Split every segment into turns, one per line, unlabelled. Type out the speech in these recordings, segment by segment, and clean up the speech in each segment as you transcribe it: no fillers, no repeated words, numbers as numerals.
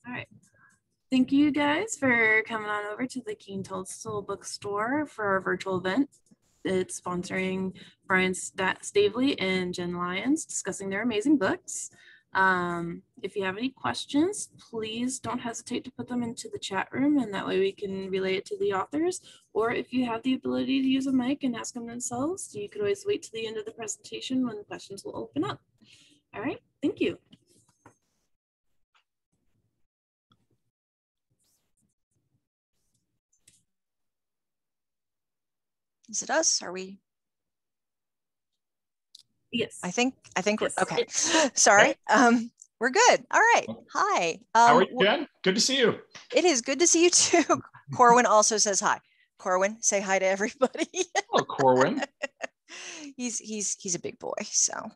All right. Thank you guys for coming on over to the Toadstool Bookstore for our virtual event. It's sponsoring Staveley and Jenn Lyons discussing their amazing books. If you have any questions, please don't hesitate to put them into the chat room, and that way we can relay it to the authors. Or if you have the ability to use a mic and ask them themselves, you could always wait to the end of the presentation when the questions will open up. All right, thank you.
Is it us? Are we?
Yes.
I think we're okay. Sorry. We're good. All right. Hi.
How are you, Jenn? Good to see you.
It is good to see you too. Corwin also says hi. Corwin, say hi to everybody.
Hello, Corwin.
He's a big boy, so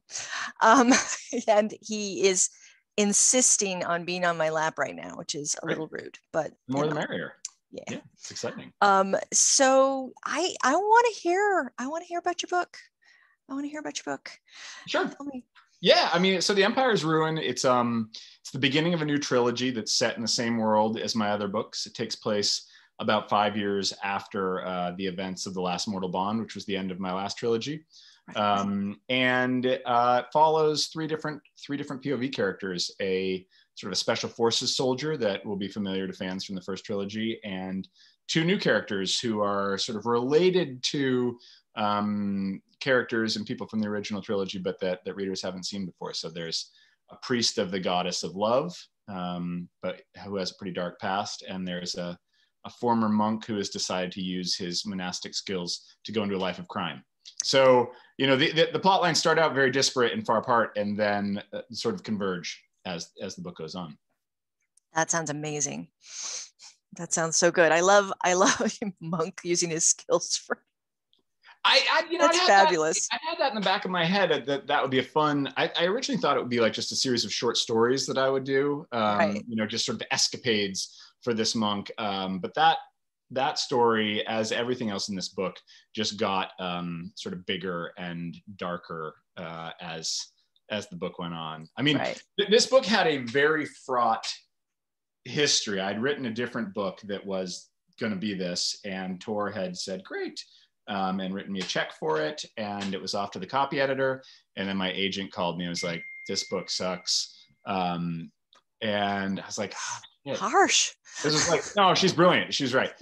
and he is insisting on being on my lap right now, which is a little rude, but
more the merrier.
Yeah,
it's exciting.
So I want to hear about your book.
Sure.
Tell me.
Yeah, I mean, so The Empire's Ruin, it's the beginning of a new trilogy that's set in the same world as my other books. It takes place about 5 years after the events of The Last Mortal Bond, which was the end of my last trilogy. And it follows three different POV characters, a sort of a special forces soldier that will be familiar to fans from the first trilogy, and two new characters who are sort of related to characters and people from the original trilogy, but that readers haven't seen before. So there's a priest of the goddess of love, but who has a pretty dark past, and there's a former monk who has decided to use his monastic skills to go into a life of crime. So, you know, the plot lines start out very disparate and far apart, and then sort of converge as the book goes on.
That sounds amazing. That sounds so good. I love monk using his skills for. That's fabulous.
I had that in the back of my head that would be a fun. I originally thought it would be like just a series of short stories that I would do, right. You know, just sort of escapades for this monk. But that story, as everything else in this book, just got sort of bigger and darker as the book went on. I mean, right. This book had a very fraught history. I'd written a different book that was going to be this, and Tor had said, great. And written me a check for it, and it was off to the copy editor. And then my agent called me and was like, "This book sucks." And I was like,
"Harsh."
This was like, no, she's brilliant. She was right.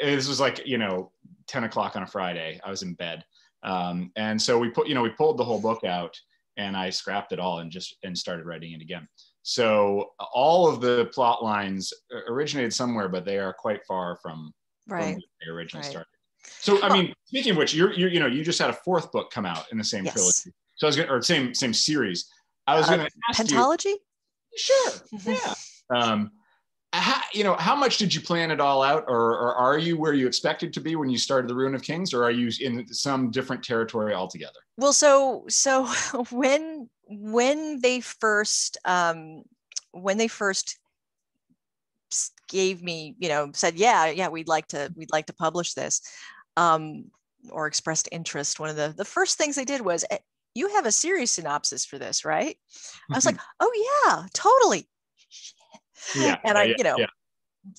This was like, you know, 10 o'clock on a Friday. I was in bed, and so we pulled the whole book out, and I scrapped it all and started writing it again. So all of the plot lines originated somewhere, but they are quite far from when they originally started. So, I mean, speaking of which, you just had a fourth book come out in the same trilogy. So I was going, or same series. I was going to ask
Pentology?
you. Sure. Yeah. How much did you plan it all out, or are you where you expected to be when you started The Ruin of Kings, or are you in some different territory altogether?
Well, so when they first gave me, said, we'd like to publish this, or expressed interest. One of the first things they did was, you have a series synopsis for this, right? I was like, oh yeah, totally.
Yeah.
And I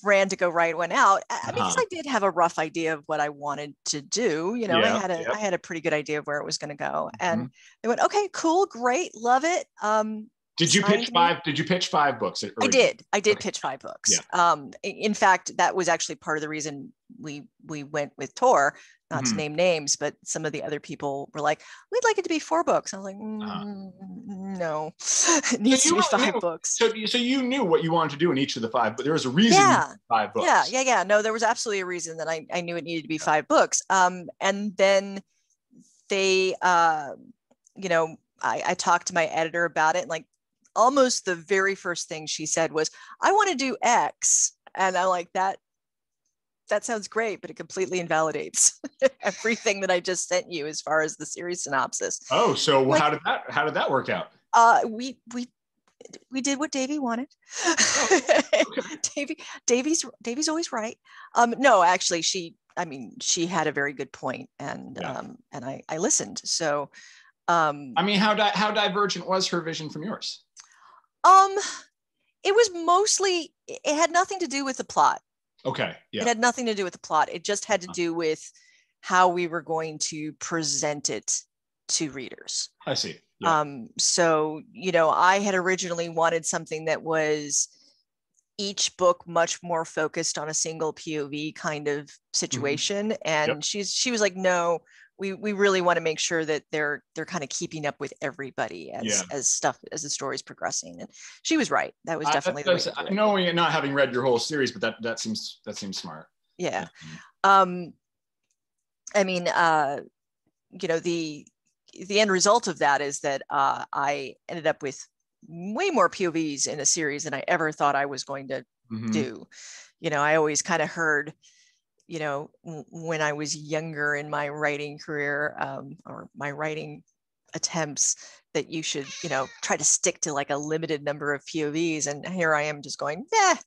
ran to go write one out. I mean, because I did have a rough idea of what I wanted to do. I had a pretty good idea of where it was going to go. And they went, okay, cool, great, love it.
Did you pitch five? Did you pitch 5 books?
I did pitch 5 books. Yeah. In fact, that was actually part of the reason we went with Tor, not to name names, but some of the other people were like, we'd like it to be 4 books. I was like, no, it needs to be 5 books.
So you knew what you wanted to do in each of the 5, but there was a reason.
Yeah.
5 books.
Yeah. No, there was absolutely a reason that I knew it needed to be 5 books. And then they, I talked to my editor about it, and like, almost the very first thing she said was, I want to do X. And I'm like, that sounds great, but it completely invalidates everything that I just sent you as far as the series synopsis.
Oh, so how did that work out?
We did what Davey wanted.
Okay.
Davey's always right. No, actually she had a very good point, and I listened. So
I mean, how divergent was her vision from yours?
It was mostly, it had nothing to do with the plot.
Okay. Yeah.
It had nothing to do with the plot. It just had to do with how we were going to present it to readers.
I see. Yeah.
So, I had originally wanted something that was each book much more focused on a single POV kind of situation. And she was like, no, we really want to make sure that they're kind of keeping up with everybody as the story's progressing. And she was right. That was definitely the way to do it.
No, you're not having read your whole series, but that seems smart.
Yeah. I mean, the end result of that is that I ended up with way more POVs in a series than I ever thought I was going to do. I always kind of heard, when I was younger in my writing career, or my writing attempts, that you should, try to stick to like a limited number of POVs. And here I am just going, I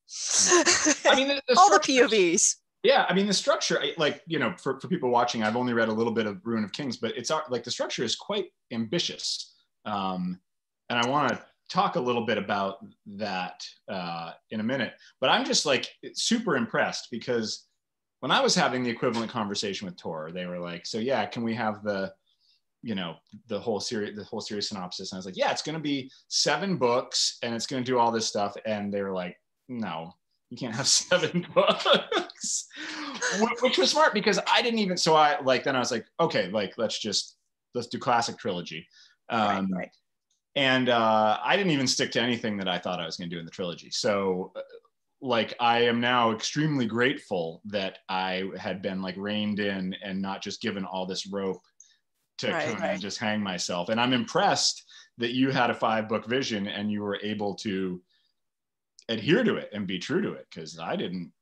mean, all the POVs.
Yeah, I mean, the structure, like, for people watching, I've only read a little bit of Ruin of Kings, but it's like the structure is quite ambitious. And I want to talk a little bit about that in a minute. But I'm just like super impressed, because when I was having the equivalent conversation with Tor, they were like, so yeah, can we have the whole series synopsis? And I was like, yeah, it's going to be 7 books and it's going to do all this stuff. And they were like, no, you can't have 7 books, which was smart, because I didn't even, so I like, then I was like, okay, like, let's do classic trilogy.
Right.
And I didn't even stick to anything that I thought I was going to do in the trilogy. So like, I am now extremely grateful that I had been like reined in and not just given all this rope to kind of just hang myself. And I'm impressed that you had a 5-book vision and you were able to adhere to it and be true to it, because I didn't.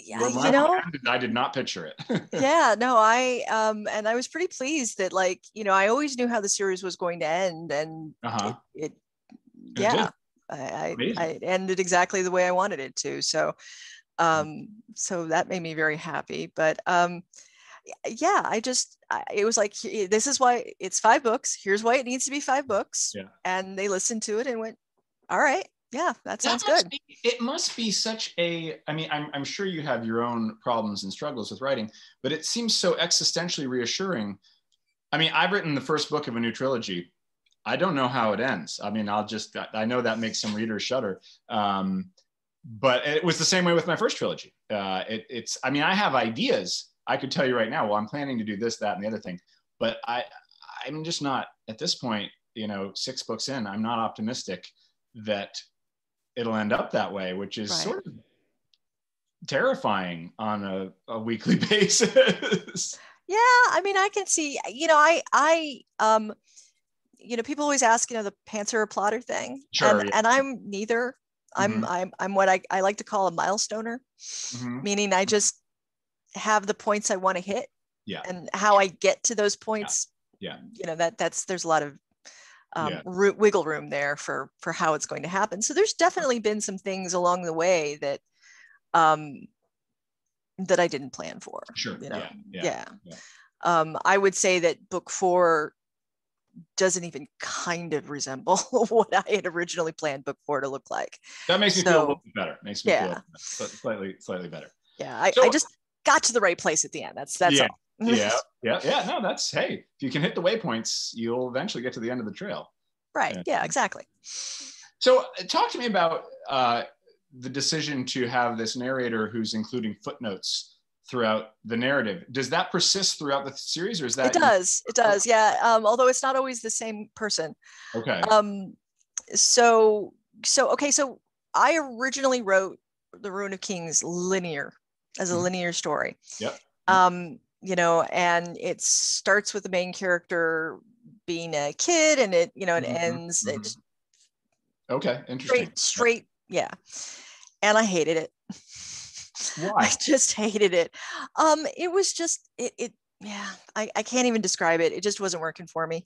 I did not picture it.
Yeah, no, and I was pretty pleased that, like, I always knew how the series was going to end, and it ended exactly the way I wanted it to. So so that made me very happy. But it was like, this is why it's 5 books. Here's why it needs to be 5 books.
Yeah.
And they listened to it and went, all right. Yeah, that sounds good.
It must be such a, I mean, I'm sure you have your own problems and struggles with writing, but it seems so existentially reassuring. I mean, I've written the first book of a new trilogy. I don't know how it ends. I mean, I know that makes some readers shudder. But it was the same way with my first trilogy. I mean, I have ideas. I could tell you right now, well, I'm planning to do this, that, and the other thing, but I'm just not, at this point, 6 books in, I'm not optimistic that it'll end up that way, which is sort of terrifying on a weekly basis.
Yeah, I mean, I can see, people always ask, the pantser or plotter thing.
Sure,
and I'm neither. I'm what I like to call a milestoner, meaning I just have the points I want to hit, and how I get to those points.
Yeah.
There's a lot of wiggle room there for how it's going to happen. So there's definitely been some things along the way that that I didn't plan for.
Sure.
I would say that book 4 doesn't even kind of resemble what I had originally planned book 4 to look like.
That makes me feel a little bit better. Makes me feel slightly better.
Yeah, I just got to the right place at the end. That's all.
Yeah. No, that's, hey, if you can hit the waypoints, you'll eventually get to the end of the trail.
Right. Yeah, exactly.
So talk to me about the decision to have this narrator who's including footnotes throughout the narrative. Does that persist throughout the series, or is that?
It does. Yeah. Although it's not always the same person.
Okay.
So I originally wrote The Ruin of Kings as a linear story.
Yep.
And it starts with the main character being a kid, and it ends.
Okay, interesting.
Straight, yeah. And I hated it.
Why?
I just hated it. It was just I can't even describe it. It just wasn't working for me.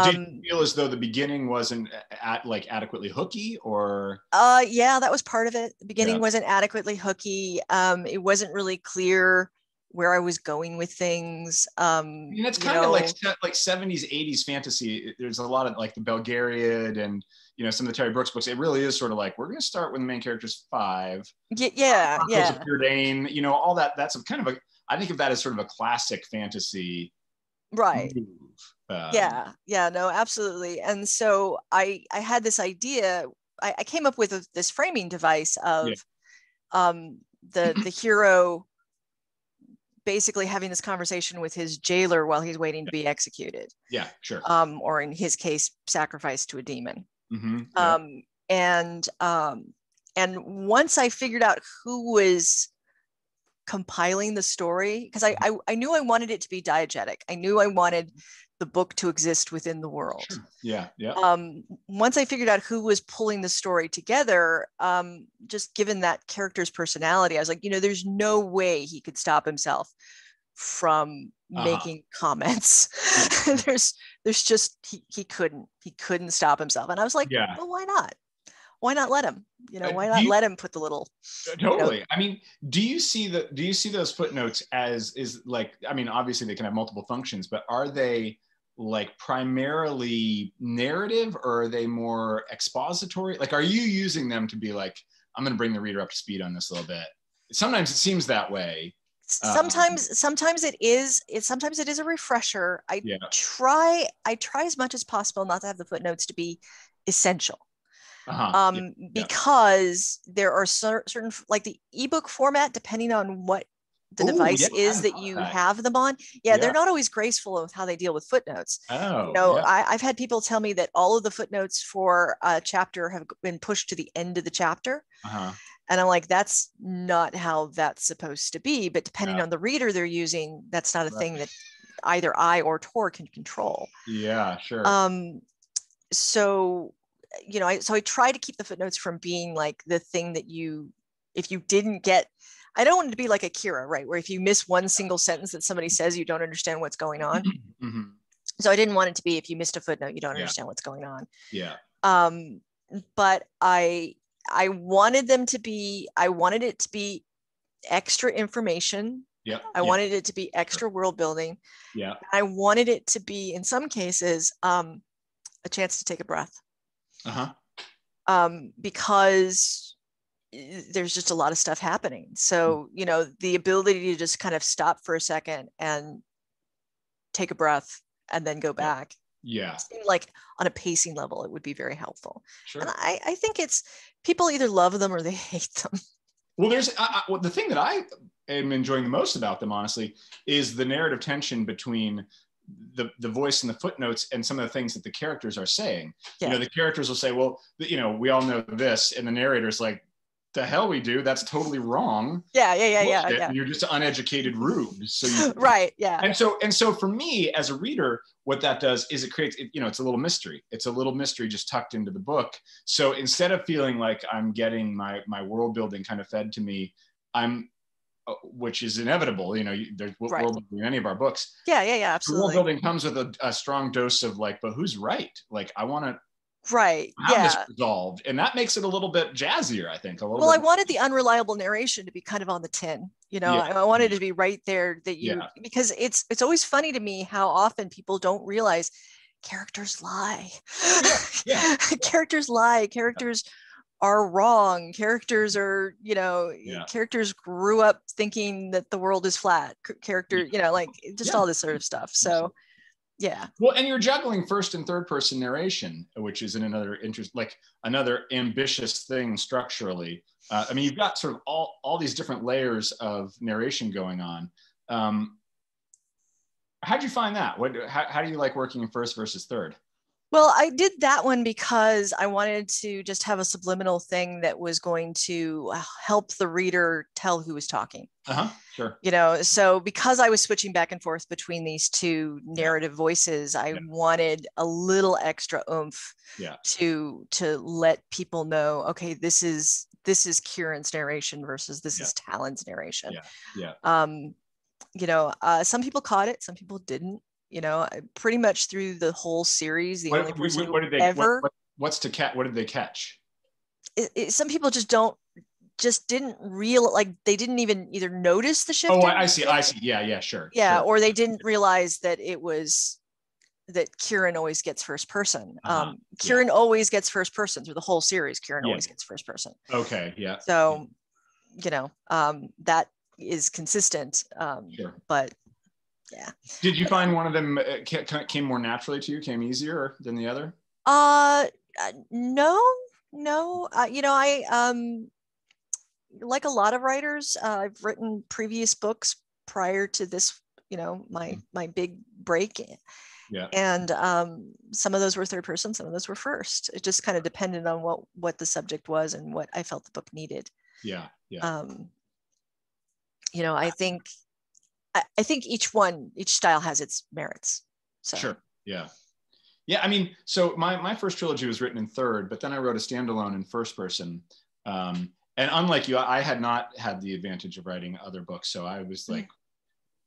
Did you feel as though the beginning wasn't adequately hooky, or?
Yeah, that was part of it. The beginning wasn't adequately hooky. It wasn't really clear where I was going with things.
I mean, it's kind of like 70s, 80s fantasy. There's a lot of like the Belgariad and, you know, some of the Terry Brooks books. It really is sort of like, we're going to start when the main character's 5.
Yeah.
Purdain, you know, all that. That's a kind of I think of that as sort of a classic fantasy
right
move.
No, absolutely. And so I had this idea. I came up with this framing device of the hero basically having this conversation with his jailer while he's waiting to be executed.
Yeah, sure.
Or in his case, sacrificed to a demon. And once I figured out who was compiling the story, because I knew I wanted it to be diegetic. I knew I wanted the book to exist within the world.
Sure. Yeah.
Once I figured out who was pulling the story together, just given that character's personality, I was like, you know, there's no way he could stop himself from making comments. there's just he couldn't stop himself. And I was like, well, why not? Why not let him? You know, why not let him put the little
totally. You know, I mean, do you see those footnotes as is like, I mean, obviously they can have multiple functions, but are they like primarily narrative or are they more expository? Like, are you using them to be like, I'm going to bring the reader up to speed on this a little bit? Sometimes it seems that way.
Sometimes it is a refresher. I try as much as possible not to have the footnotes to be essential. Because there are certain, like the ebook format, depending on what the device is that you have them on. They're not always graceful with how they deal with footnotes. I've had people tell me that all of the footnotes for a chapter have been pushed to the end of the chapter. And I'm like, that's not how that's supposed to be. But depending on the reader they're using, that's not a thing that either I or Tor can control.
Yeah, sure.
So, you know, I try to keep the footnotes from being like the thing that if you didn't get, I don't want it to be like Akira, right? Where if you miss one single sentence that somebody says, you don't understand what's going on. So I didn't want it to be, if you missed a footnote, you don't understand what's going on. But I wanted it to be extra information. I wanted it to be extra world building. I wanted it to be, in some cases, a chance to take a breath. Because there's just a lot of stuff happening. So, you know, the ability to just kind of stop for a second and take a breath and then go back. Seemed like on a pacing level, it would be very helpful. Sure. And I think it's, people either love them or they hate them.
Well, there's the thing that I am enjoying the most about them, honestly, is the narrative tension between the voice and the footnotes and some of the things that the characters are saying. You know, the characters will say, well, you know, we all know this, and the narrator's like, the hell we do, that's totally wrong. And you're just an uneducated rube. So and so for me as a reader, what that does is it creates, you know, it's a little mystery. It's a little mystery just tucked into the book. So instead of feeling like I'm getting my world building kind of fed to me, which is inevitable, you know, there's world building in any of our books.
Absolutely.
World building comes with a strong dose of like, but who's right? Like, I want to have this resolved, and that makes it a little bit jazzier, I think. I
wanted the unreliable narration to be kind of on the tin, you know. I wanted it to be right there, that because it's always funny to me how often people don't realize characters lie. Characters lie. Characters are wrong. Characters are, you know, characters grew up thinking that the world is flat. You know, like just all this sort of stuff. So
well, and you're juggling first and third person narration, which is another another ambitious thing structurally. I mean, you've got sort of all these different layers of narration going on. How'd you find that? How do you like working in first versus third?
Well, I did that one because I wanted to just have a subliminal thing that was going to help the reader tell who was talking.
Sure.
You know, so because I was switching back and forth between these two narrative voices, I wanted a little extra oomph to let people know, okay, this is Kieran's narration versus this is Talon's narration. You know, some people caught it, some people didn't. You know, pretty much through the whole series, the only person
what did they
ever.
What did they catch?
Some people just don't just didn't they didn't even either notice the shift.
Oh, I see. Yeah, sure.
Yeah,
sure.
or they didn't realize that it was that Kieran always gets first person. Kieran always gets first person through the whole series. Kieran always gets first person.
Okay, yeah.
So, that is consistent.
Sure.
But yeah.
Did you find one of them came more naturally to you, came easier than the other?
No. I like a lot of writers, I've written previous books prior to this, my big break.
Yeah.
And some of those were third person, some of those were first. It just kind of depended on what the subject was and what I felt the book needed.
Yeah.
I think each style has its merits. So.
Sure. Yeah. I mean, so my first trilogy was written in third, but then I wrote a standalone in first person. And unlike you, I had not had the advantage of writing other books. So I was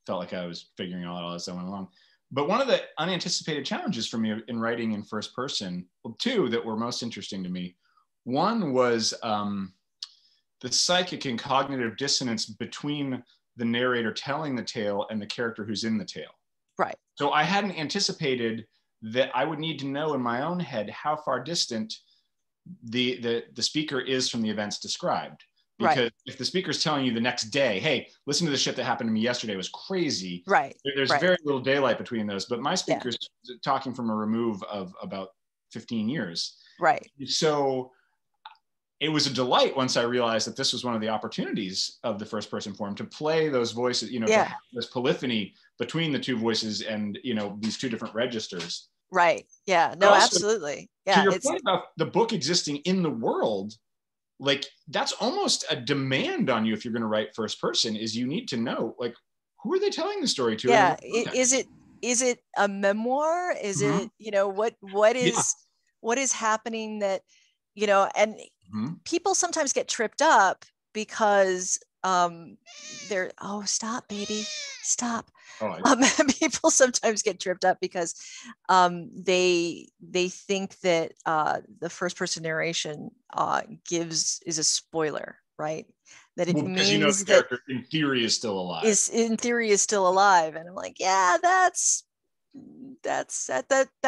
felt like I was figuring it all out as I went along. But one of the unanticipated challenges for me in writing in first person, well, two that were most interesting to me. One was the psychic and cognitive dissonance between the narrator telling the tale and the character who's in the tale.
Right.
So I hadn't anticipated that I would need to know in my own head how far distant the speaker is from the events described. Because if the speaker's telling you the next day, hey, listen to the shit that happened to me yesterday, it was crazy.
Right.
There's very little daylight between those. But my speaker's talking from a remove of about 15 years.
Right.
So it was a delight once I realized that this was one of the opportunities of the first person form to play those voices, to have this polyphony between the two voices and, these two different registers.
Right. Yeah. No, also, absolutely. Yeah.
To your point about the book existing in the world, like that's almost a demand on you if you're going to write first person, is you need to know, like, who are they telling the story to?
Yeah. Is it a memoir? Is it, what is happening that, and people sometimes get tripped up because they're, stop, baby, stop. People sometimes get tripped up because they think that the first person narration is a spoiler, right? That it means
the character in theory is still alive.
And I'm like, yeah, that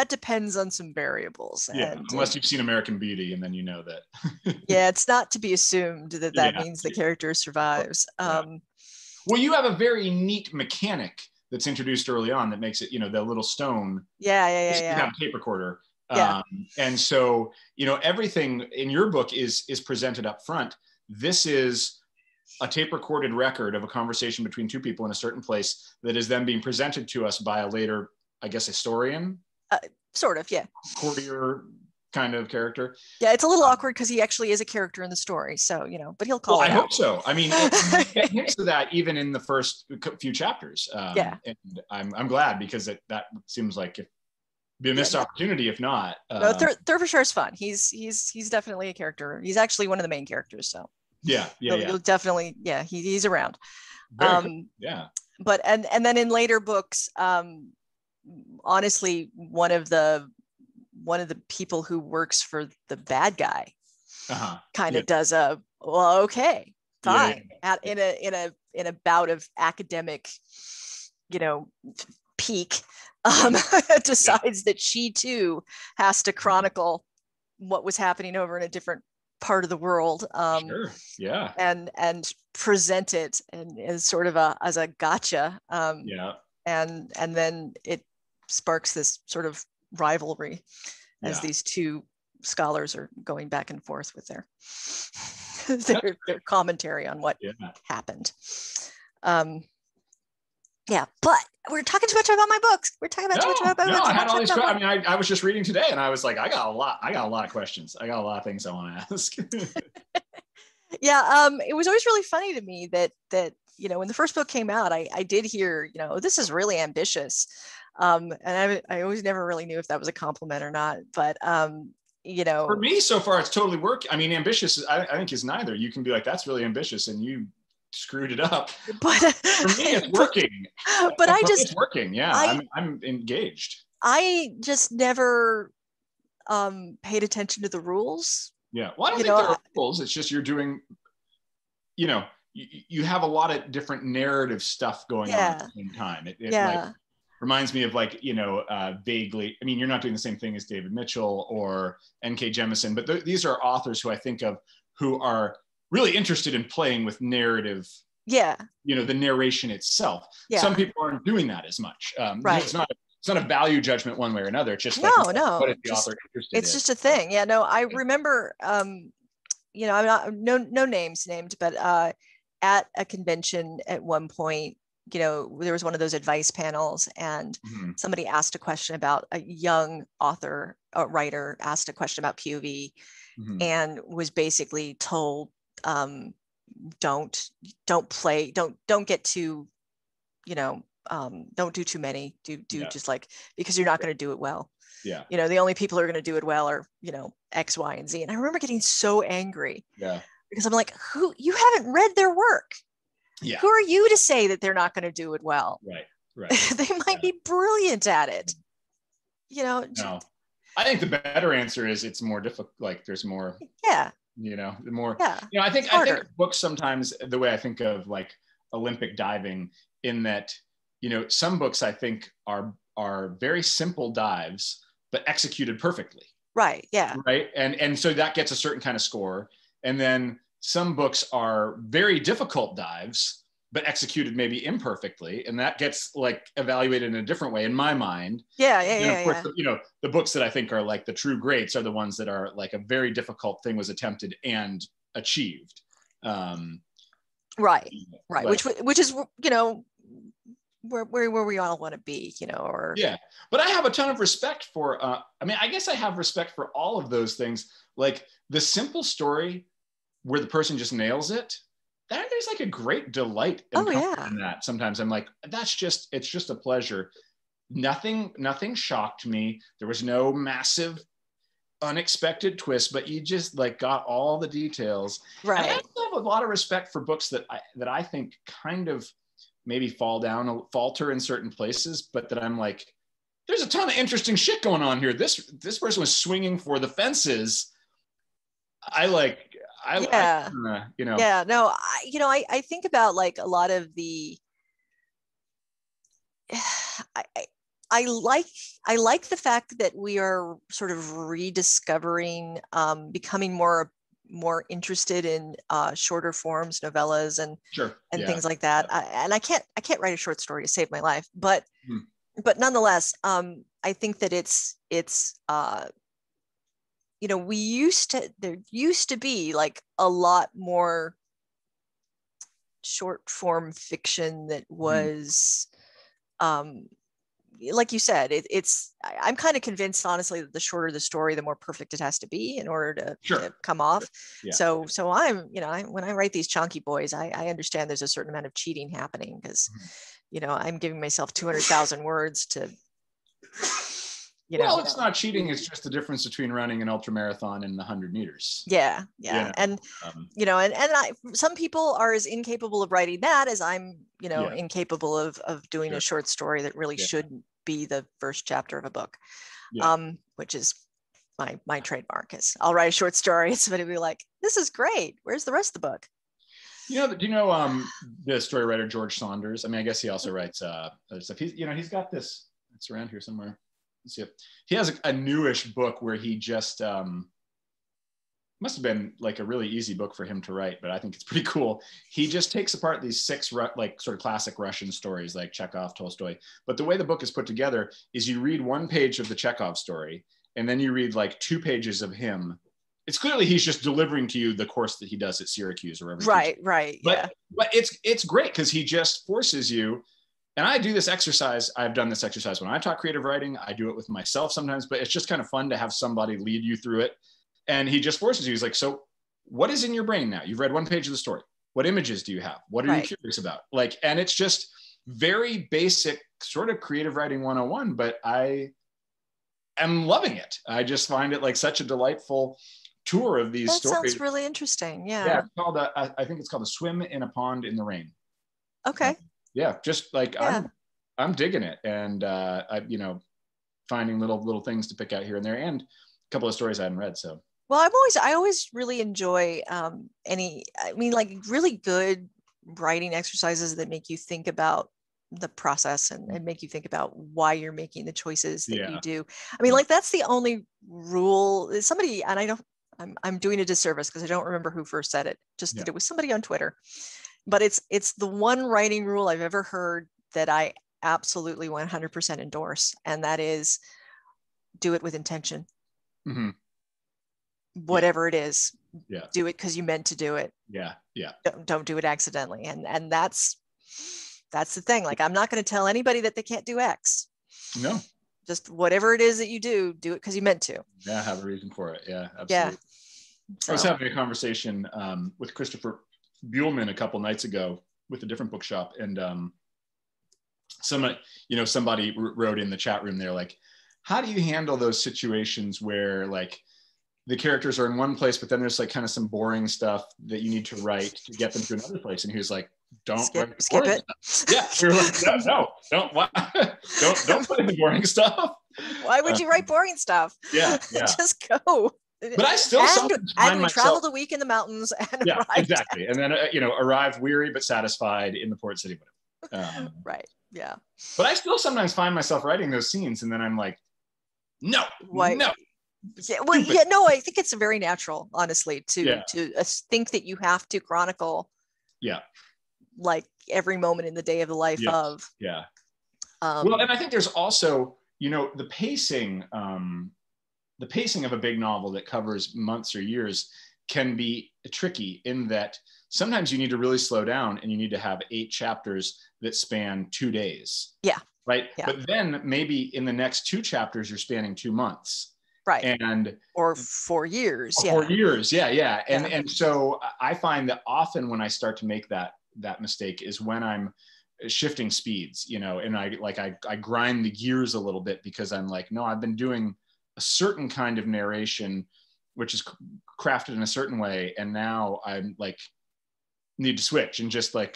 depends on some variables.
Yeah,
and
unless you've seen American Beauty, and then you know that.
Yeah, it's not to be assumed that means the character survives.
Well, you have a very neat mechanic that's introduced early on that makes it, the little stone.
Yeah.
You have a tape recorder. And so, everything in your book is presented up front. This is a tape recorded record of a conversation between two people in a certain place that is then being presented to us by a later, I guess, historian.
Sort of, yeah.
Courtier kind of character.
Yeah, it's a little awkward because he actually is a character in the story. So, but he'll call it out.
I hope so. I mean, it get hints of that even in the first few chapters. And I'm glad, because that seems like it'd be a missed opportunity if not.
No, Third for sure is fun. He's definitely a character. He's actually one of the main characters. So He'll definitely, he's around.
Very cool.
But and then in later books, honestly, one of the people who works for the bad guy kind of does okay, fine, in a bout of academic, peak, decides that she too has to chronicle what was happening over in a different part of the world, and present it and as sort of as a gotcha, and then it sparks this sort of rivalry as these two scholars are going back and forth with their commentary on what happened. But we're talking too much about my books. We're talking about too much about my books.
I had all these. I mean, I was just reading today, and I was like, I got a lot of questions. I got a lot of things I want to ask.
It was always really funny to me that when the first book came out, I did hear, this is really ambitious, and I always never really knew if that was a compliment or not. But
for me, so far, it's totally worked. I mean, ambitious, I think, is neither. You can be like, that's really ambitious, and you screwed it up.
But
for me, it's working.
But
it's working. Yeah, I'm engaged.
I just never paid attention to the rules.
Yeah, well, I don't think there are rules. It's just you're doing you know, you have a lot of different narrative stuff going on at the same time. It like reminds me of like, you know, vaguely, I mean, you're not doing the same thing as David Mitchell or N.K. Jemisin, but these are authors who I think of who are really interested in playing with narrative, you know, the narration itself. Some people aren't doing that as much. It's not a value judgment one way or another. It's just like, what is the author interested in?
It's just a thing. Yeah, no, I remember, you know, I'm not, no names named, but at a convention at one point, you know, there was one of those advice panels, and somebody asked a question about a young author, a writer asked a question about POV, and was basically told, don't get too, you know, don't do too many, do just like, because you're not going to do it well. You know, the only people who are going to do it well are, you know, X, Y, and Z. And I remember getting so angry because I'm like, you haven't read their work. Who are you to say that they're not going to do it well? Right. They might be brilliant at it. You know,
no. I think the better answer is it's more difficult. Like there's more, you know, the more, you know, I think books sometimes, the way I think of like Olympic diving, in that, you know, some books I think are very simple dives, but executed perfectly. Right. And so that gets a certain kind of score. And then some books are very difficult dives, but executed maybe imperfectly. And that gets like evaluated in a different way in my mind. Of course, you know, the books that I think are like the true greats are the ones that are like a very difficult thing was attempted and achieved.
Right. Which is, you know, where we all want to be, you know, or.
But I have a ton of respect for, I mean, I guess I have respect for all of those things. Like the simple story where the person just nails it, there's like a great delight in that. Sometimes I'm like, it's just a pleasure. Nothing shocked me. There was no massive unexpected twist, but you just like got all the details. Right. And I also have a lot of respect for books that I think kind of maybe falter in certain places, but that I'm like, there's a ton of interesting shit going on here. This person was swinging for the fences. You know.
No, I think about like a lot of the, I like the fact that we are sort of rediscovering, becoming more interested in shorter forms, novellas and things like that. I can't write a short story to save my life, but nonetheless, I think that it's you know, there used to be like a lot more short form fiction that was, like you said, I'm kind of convinced, honestly, that the shorter the story, the more perfect it has to be in order to come off. So I'm, you know, when I write these chunky boys, I understand there's a certain amount of cheating happening because, you know, I'm giving myself 200,000 words to, you know.
Well, it's not cheating. It's just the difference between running an ultra marathon and 100 meters.
Yeah. And, you know, and some people are as incapable of writing that as I'm, you know, incapable of doing a short story that really should be the first chapter of a book, which is my trademark. Is I'll write a short story and somebody will be like, this is great. Where's the rest of the book?
You know, do you know the story writer George Saunders? I mean, I guess he also writes other stuff. He's got this, it's around here somewhere. Let's see it. He has a newish book where he just must have been like a really easy book for him to write, but I think it's pretty cool. He just takes apart these 6 like sort of classic Russian stories like Chekhov, Tolstoy. But the way the book is put together is you read 1 page of the Chekhov story, and then you read like 2 pages of him. It's clearly he's just delivering to you the course that he does at Syracuse or wherever.
Right.
But it's great because he just forces you. And I do this exercise. I've done this exercise when I talk creative writing. I do it with myself sometimes, but it's just kind of fun to have somebody lead you through it. And he just forces you. He's like, so what is in your brain now? You've read 1 page of the story. What images do you have? What are you curious about? Like, and it's just very basic sort of creative writing 101, but I am loving it. I just find it like such a delightful tour of these stories.
That sounds really interesting.
Yeah. It's called I think it's called A Swim in a Pond in the Rain.
Okay.
Just like I'm digging it, and I, you know, finding little things to pick out here and there, and a couple of stories I hadn't read. So
Well, I always really enjoy like really good writing exercises that make you think about the process and make you think about why you're making the choices that you do. I mean, like that's the only rule. Somebody, and I don't, I'm doing a disservice because I don't remember who first said it. Just that it was somebody on Twitter, but it's the one writing rule I've ever heard that I absolutely 100% endorse, and that is do it with intention. Mm-hmm. Whatever it is, do it because you meant to do it. Don't do it accidentally. And that's the thing. Like, I'm not going to tell anybody that they can't do X.
No,
just whatever it is that you do it because you meant to.
Yeah, have a reason for it. Yeah, absolutely.
Yeah.
So. I was having a conversation with Christopher Buhlman a couple nights ago with a different bookshop, and somebody wrote in the chat room there, like, how do you handle those situations where like the characters are in one place, but then there's like kind of some boring stuff that you need to write to get them to another place? And he was like, don't skip it. Stuff. Yeah, you're like, no, don't put in the boring stuff.
Why would you write boring stuff?
Yeah.
Just go.
But I still
and we traveled a week in the mountains and arrived
exactly, and then arrived weary but satisfied in the port city.
Right. Yeah.
But I still sometimes find myself writing those scenes, and then I'm like, no.
Yeah, well, no, I think it's very natural, honestly, to think that you have to chronicle, like every moment in the day of the life of.
Yeah. Well, and I think there's also, the pacing of a big novel that covers months or years can be tricky in that sometimes you need to really slow down and you need to have 8 chapters that span 2 days.
Yeah.
Right.
Yeah.
But then maybe in the next 2 chapters, you're spanning 2 months.
Right. Or 4 years.
4 years. Yeah. And so I find that often when I start to make that mistake is when I'm shifting speeds, and I grind the gears a little bit because I'm like, no, I've been doing a certain kind of narration, which is crafted in a certain way. And now I'm like, need to switch and just like,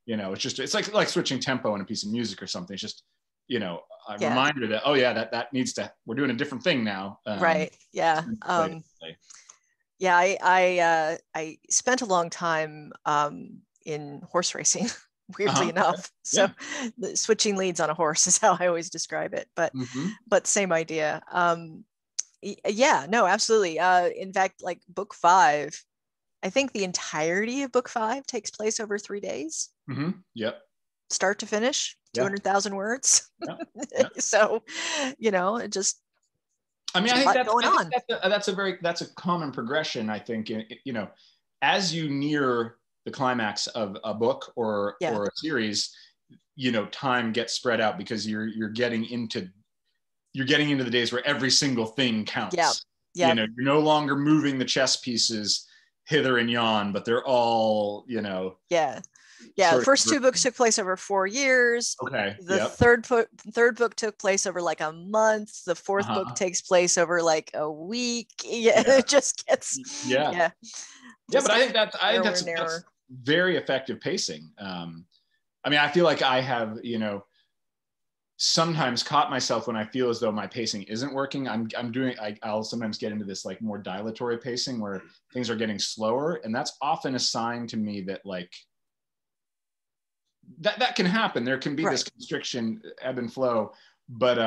it's like switching tempo in a piece of music or something. It's just, a reminder that, that needs to, we're doing a different thing now.
Right. Yeah. I spent a long time in horse racing, weirdly enough. So switching leads on a horse is how I always describe it, but same idea. No, absolutely. In fact, like book 5, I think the entirety of book 5 takes place over 3 days.
Yep.
Start to finish, 200,000 words. So, it just.
I mean, I think that's a common progression. I think, as you near the climax of a book or a series, time gets spread out because you're getting into the days where every single thing counts.
Yeah.
You're no longer moving the chess pieces hither and yon, but they're all,
the first 2 books took place over 4 years.
Okay.
The third book took place over like a month. The 4th book takes place over like a week. It just gets
but I think that's very effective pacing. I mean, I feel like I have, sometimes caught myself when I feel as though my pacing isn't working. I'll sometimes get into this like more dilatory pacing where things are getting slower. And that's often a sign to me that like, that can happen. There can be this constriction, ebb and flow. But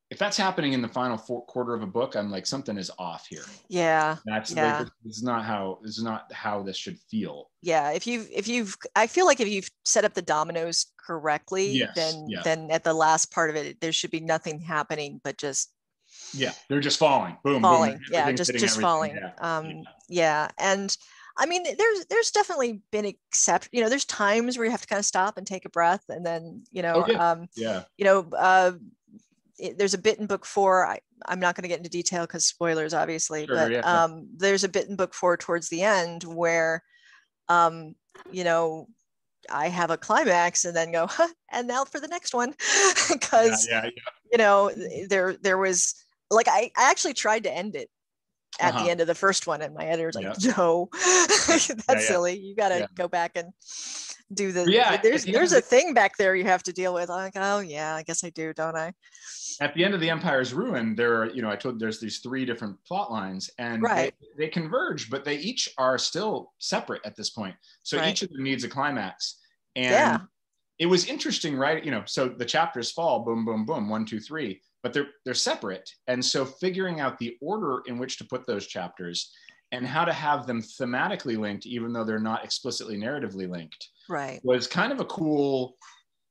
if that's happening in the final quarter of a book, I'm like, something is off here.
Yeah.
Like, this is not how this should feel.
Yeah. I feel like if you've set up the dominoes correctly, then at the last part of it, there should be nothing happening, but just.
Yeah. They're just falling. Boom.
Just falling. And I mean, there's definitely been there's times where you have to kind of stop and take a breath, and then, there's a bit in book 4. I'm not going to get into detail because spoilers, obviously, there's a bit in book 4 towards the end where, I have a climax and then go, and now for the next one, because, there was like, I actually tried to end it at the end of the first one, and my editor's like, no, that's silly. You got to go back and do there's a thing back there you have to deal with. I'm like, oh yeah, I guess I do, don't I?
At the end of The Empire's Ruin, there are, I told there's these 3 different plot lines, and they converge, but they each are still separate at this point. So each of them needs a climax. And it was interesting, right? So the chapters fall, boom, boom, boom, 1, 2, 3, but they're separate. And so figuring out the order in which to put those chapters and how to have them thematically linked, even though they're not explicitly narratively linked, was kind of a cool,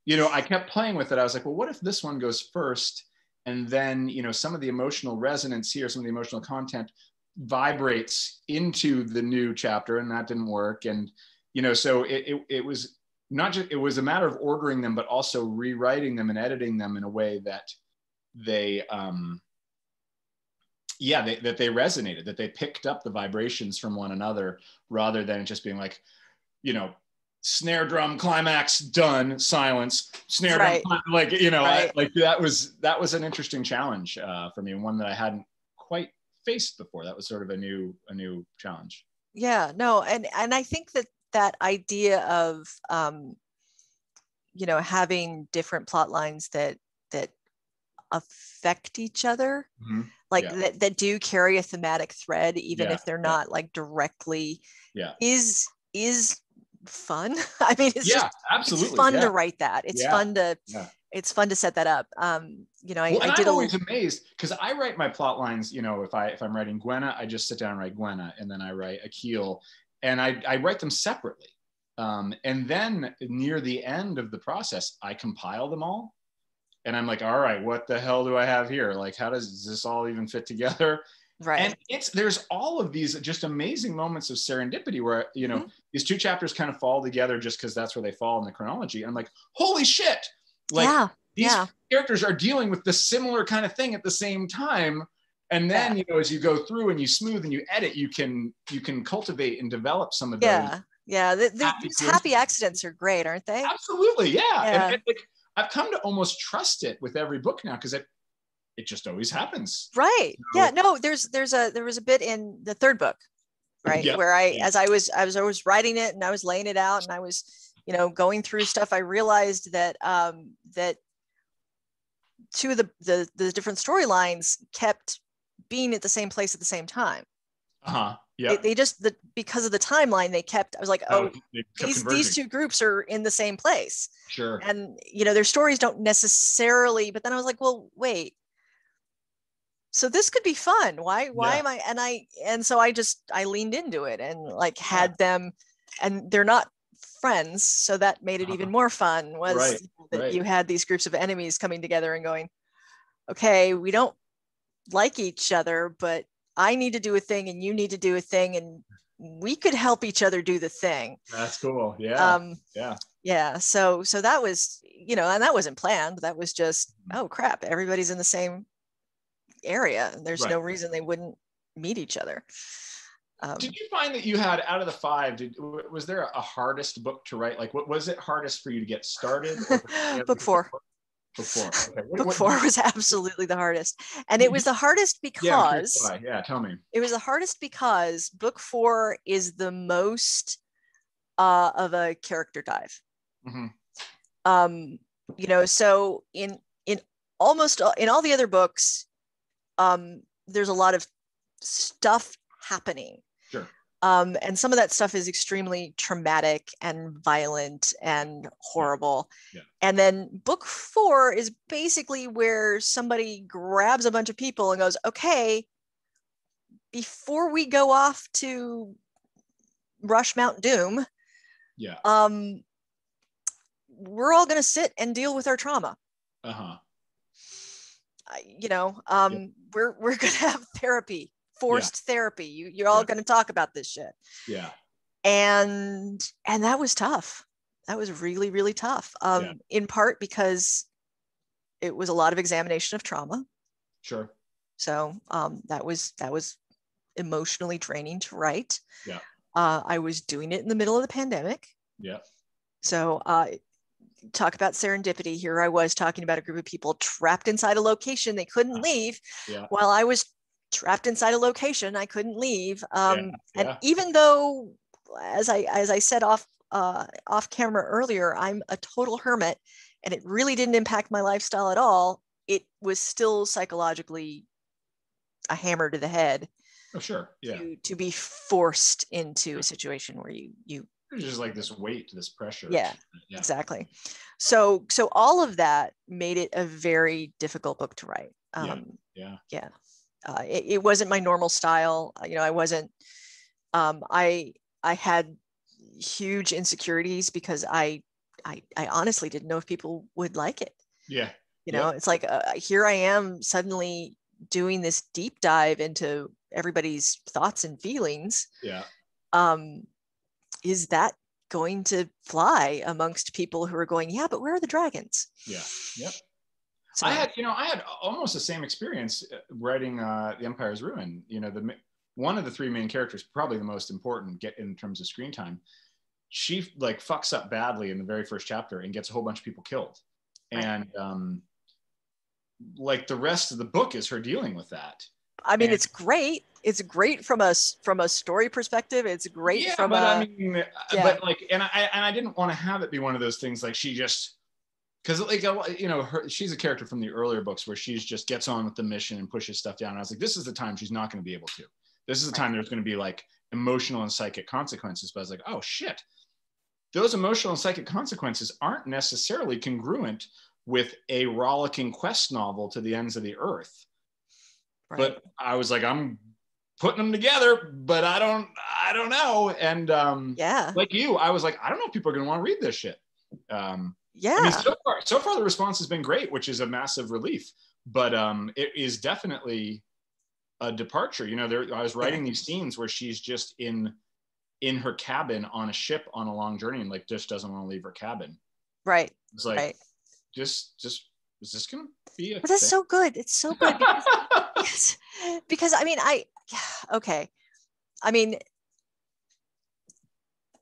I kept playing with it. I was like, well, what if this one goes first? And then, some of the emotional resonance here, some of the emotional content vibrates into the new chapter, and that didn't work. And, so it was not just, it was a matter of ordering them, but also rewriting them and editing them in a way that they, that they resonated, that they picked up the vibrations from one another, rather than just being like, snare drum climax done, silence, snare drum, like that was an interesting challenge for me, and one that I hadn't quite faced before. That was sort of a new challenge. And
I think that idea of having different plot lines that affect each other, that do carry a thematic thread, even if they're not like directly, is fun. I mean, it's just absolutely, it's fun to write that. It's fun to it's fun to set that up.
I'm always amazed, because I write my plot lines, if I'm writing Gwenna, I just sit down and write Gwenna, and then I write Akil, and I write them separately. And then near the end of the process, I compile them all, and I'm like, all right, what the hell do I have here? Like, how does this all even fit together? And there's all of these just amazing moments of serendipity where, these 2 chapters kind of fall together just because that's where they fall in the chronology. And I'm like, holy shit. Like these characters are dealing with the similar kind of thing at the same time. And then, as you go through and you smooth and you edit, you can cultivate and develop some of those.
These happy accidents are great, aren't they?
Absolutely. And like, I've come to almost trust it with every book now, because it just always happens.
There was a bit in the 3rd book, where as I was writing it and I was laying it out and I was, going through stuff, I realized that that 2 of the different storylines kept being at the same place at the same time. They just, because of the timeline, I was like, these 2 groups are in the same place. And their stories don't necessarily, but then I was like, well, wait, so this could be fun. Why am I? And so I leaned into it and like had them, and they're not friends. So that made it even more fun, was that you had these groups of enemies coming together and going, okay, we don't like each other, but I need to do a thing and you need to do a thing, and we could help each other do the thing.
That's cool. So
that was, and that wasn't planned. That was just, oh crap, everybody's in the same area, and there's no reason they wouldn't meet each other.
Did you find that you had, out of the 5, was there a hardest book to write? Like, what was it hardest for you to get started?
Book 4.
Book 4. Okay.
Book 4 was absolutely the hardest, and it was the hardest because
tell me. It
was the hardest because Book 4 is the most of a character dive. So in almost in all the other books, there's a lot of stuff happening. And some of that stuff is extremely traumatic and violent and horrible. And then Book 4 is basically where somebody grabs a bunch of people and goes, okay, before we go off to rush Mount Doom, we're all going to sit and deal with our trauma. We're going to have therapy, forced therapy. You're all going to talk about this shit. And that was tough. That was really, really tough. In part because it was a lot of examination of trauma. So that was emotionally draining to write. I was doing it in the middle of the pandemic. So talk about serendipity. Here I was talking about a group of people trapped inside a location they couldn't leave, while I was trapped inside a location. I couldn't leave.
Yeah.
And even though, as I said off camera earlier, I'm a total hermit, and it really didn't impact my lifestyle at all, it was still psychologically a hammer to the head.
Oh, sure. Yeah.
To be forced into a situation where you
there's just like this weight, this pressure.
Yeah, exactly. So all of that made it a very difficult book to write. It wasn't my normal style. I wasn't. I had huge insecurities because I honestly didn't know if people would like it.
Yeah.
It's like here I am suddenly doing this deep dive into everybody's thoughts and feelings.
Yeah.
Is that going to fly amongst people who are going, yeah, but where are the dragons?
Yeah. Yep.
So,
I had almost the same experience writing The Empire's Ruin. One of the three main characters, probably the most important in terms of screen time, she like fucks up badly in the very first chapter and gets a whole bunch of people killed. Right. And like the rest of the book is her dealing with that.
I mean, it's great. It's great from a story perspective. It's great from
but I didn't want to have it be one of those things like she just, because like she's a character from the earlier books where she's just gets on with the mission and pushes stuff down. And I was like, this is the time she's not going to be able to. This is the time there's going to be like emotional and psychic consequences. But I was like, oh shit, those emotional and psychic consequences aren't necessarily congruent with a rollicking quest novel to the ends of the earth. Right. But I was like, I'm putting them together, but I don't know. And like you, I was like, I don't know if people are going to want to read this shit. I mean, so far the response has been great, which is a massive relief. But it is definitely a departure. I was writing these scenes where she's just in her cabin on a ship on a long journey and like just doesn't want to leave her cabin.
Right.
It's like, just is this going to be a
But that's thing? So good. It's so good because I mean, I mean,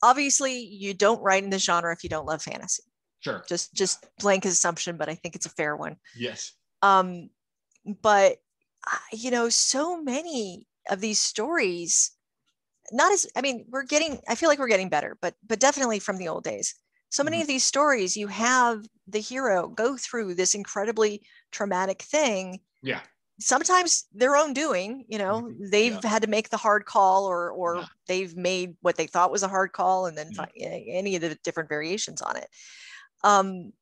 obviously you don't write in this genre if you don't love fantasy.
Sure.
Just blank assumption, but I think it's a fair one.
Yes.
But so many of these stories, I feel like we're getting better, but definitely from the old days. So many of these stories, you have the hero go through this incredibly traumatic thing.
Yeah.
Sometimes their own doing, they've had to make the hard call or they've made what they thought was a hard call and then any of the different variations on it. And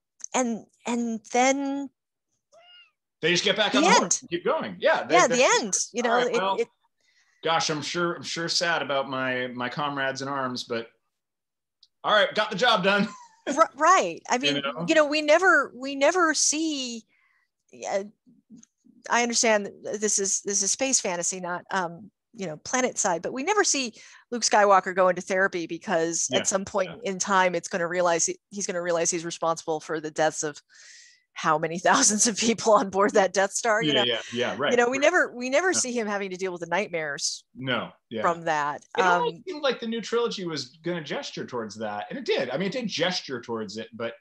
then
they just get back on the horse and keep going. Yeah.
The end,
right, gosh, I'm sure sad about my comrades in arms, but all right, got the job done.
Right. I mean, we never see. I understand this is space fantasy, not planet side, but we never see Luke Skywalker go into therapy because at some point in time he's going to realize he's responsible for the deaths of how many thousands of people on board that Death Star. Right. We never see him having to deal with the nightmares. From that.
It almost seemed like the new trilogy was going to gesture towards that, and it did. I mean, it did gesture towards it, but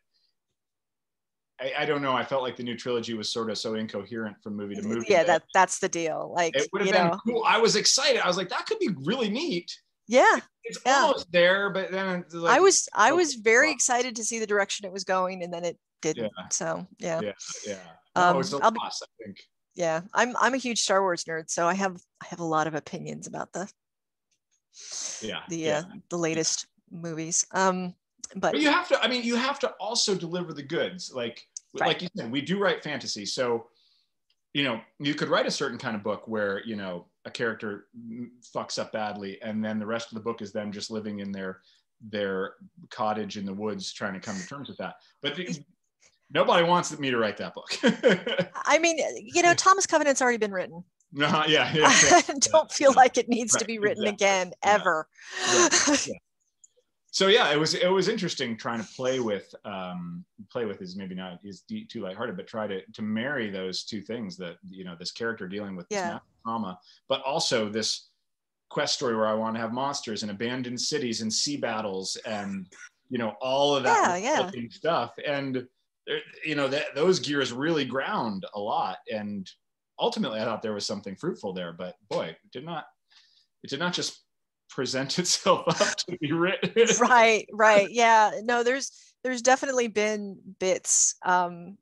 I don't know. I felt like the new trilogy was sort of so incoherent from movie to movie.
Yeah, that's the deal. Like,
it would have been cool. I was excited. I was like, that could be really neat.
Yeah,
it's almost there, but then like,
I was very excited to see the direction it was going, and then it didn't. So yeah.
It's a loss, I think.
Yeah, I'm a huge Star Wars nerd, so I have a lot of opinions about the latest movies. But
you have to also deliver the goods. Like you said, we do write fantasy, so you could write a certain kind of book where a character fucks up badly, and then the rest of the book is them just living in their cottage in the woods trying to come to terms with that. But nobody wants me to write that book.
I mean, Thomas Covenant's already been written.
I
don't feel like it needs to be written again ever.
So it was interesting trying to play with his, maybe not his too lighthearted, but try to marry those two things, that this character dealing with this massive trauma, but also this quest story where I want to have monsters and abandoned cities and sea battles and all of that stuff, and those gears really ground a lot, and ultimately I thought there was something fruitful there, but boy, it did not just present itself up to be written.
Right. Yeah, no, there's definitely been bits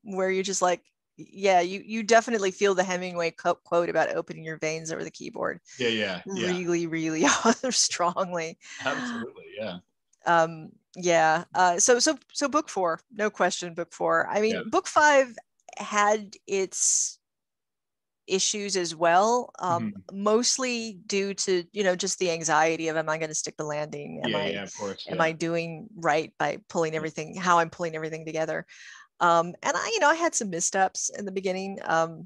where you're just like, yeah, you definitely feel the Hemingway quote about opening your veins over the keyboard.
Yeah.
Really strongly.
Absolutely, yeah.
Yeah. So book 4, no question, book 4. I mean,
Yeah.
book 5 had its issues as well, mostly due to, just the anxiety of, am I going to stick the landing?
Yeah, of course.
Am I doing right by pulling everything, how I'm pulling everything together? And I had some missteps in the beginning.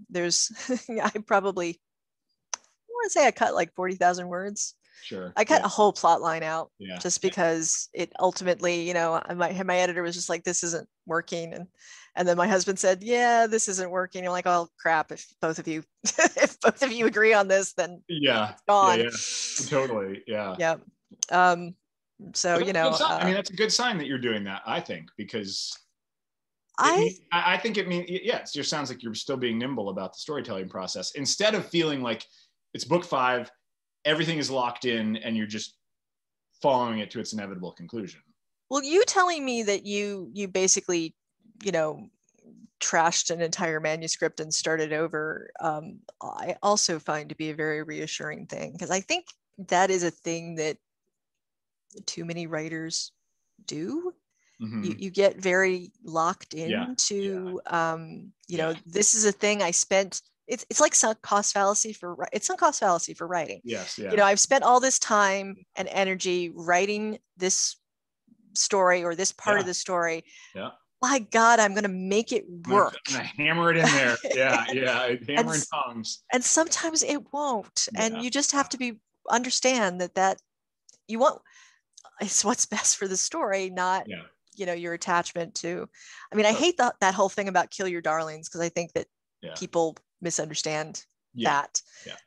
There's, I want to say I cut like 40,000 words.
Sure.
I cut a whole plot line out just
Yeah.
because it ultimately, my editor was just like, this isn't working. And then my husband said, yeah, this isn't working. I'm like, oh crap. If both of you agree on this, then it's gone.
Yeah. Totally. Yeah.
Yeah. So,
I mean, that's a good sign that you're doing that, I think, because I think it means, it just sounds like you're still being nimble about the storytelling process instead of feeling like it's book 5, everything is locked in and you're just following it to its inevitable conclusion.
Well, you telling me that you basically, trashed an entire manuscript and started over, I also find to be a very reassuring thing, because I think that is a thing that too many writers do. You get very locked into, this is a thing I spent. It's like sunk cost fallacy for writing.
Yes. Yeah.
I've spent all this time and energy writing this story or this part of the story.
Yeah.
My God, I'm going to make it work.
I'm going to hammer it in there. Yeah. Hammer and tongs.
And sometimes it won't. And you just have to understand that you want, it's what's best for the story, not, your attachment to, I hate that whole thing about kill your darlings, because I think that people misunderstand that.